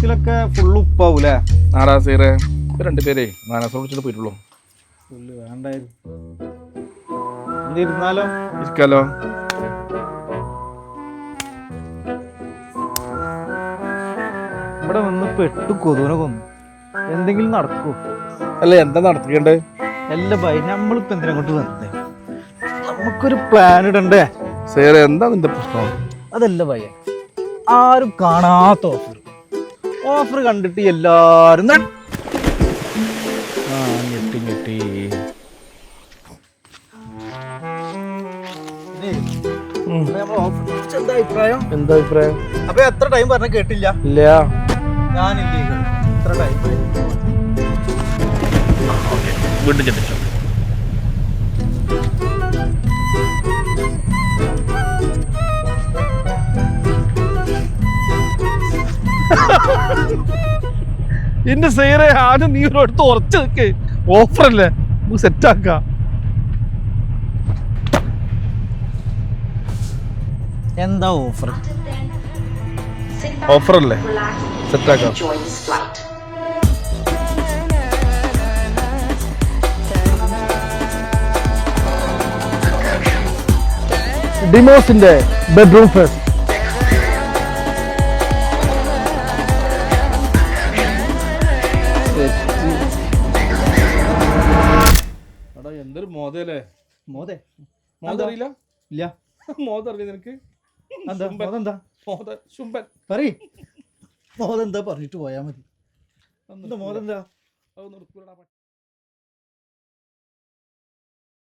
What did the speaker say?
ബസ്സിലൊക്കെ ഫുള്ള് ഉപ്പാവൂലേ? ആടാ സീറേ, 2 പേരേ മാനസോട് വിളിച്ചിട്ട് പോയിട്ടുള്ളൂ. ഫുള്ള് വേണ്ടായിരുന്നു. ഇരുന്നാലോ? ഇരിക്കാലോ. ഇവിടെ വന്ന് പെട്ടു കൊതുവിനെ കൊന്നു. എന്തെങ്കിലും നടക്കൂ? അല്ല, എന്താ നടത്തിക്കണ്ടേ? അല്ല ഭയ, നമ്മളിപ്പോ എന്തിനാ കൊണ്ട് വന്നേ? നമുക്കൊരു പ്ലാൻ ഇടണ്ടേ? സീറേ, എന്താ നിന്റെ പ്രശ്നം? അതല്ല ഭയ, ആരും കാണാത്ത ഓഫർ കണ്ടിട്ട് എല്ലാരും ഞെട്ടി ഞെട്ടി. എന്താ അഭിപ്രായം? എന്താ അഭിപ്രായം? അപ്പൊ എത്ര ടൈം പറഞ്ഞ കേട്ടില്ല? ഇല്ല, ഞാനില്ലേ എത്ര ടൈം വീണ്ടും ചെന്നിട്ടോ. എന്റെ സൈറെ, ആദ്യം നീ ഒരിടത്ത് ഉറച്ചു നിൽക്ക്. ഓഫറല്ലേ, നമുക്ക് സെറ്റാക്കാം. എന്താ ഓഫർ? ഓഫറല്ലേ, സെറ്റാക്കാം. ഡിമോസിന്റെ ബെഡ്റൂം ഫെസ്റ്റ്. എന്തൊരു മോതല്ലേ? മോതറിയില്ല? ഇല്ല. മോതറിയില്ല നിനക്ക്? എന്താ ശുംഭൻ പറയ്. മോതെന്താ പറഞ്ഞിട്ട് പോയാ മതി. മോതെന്താ?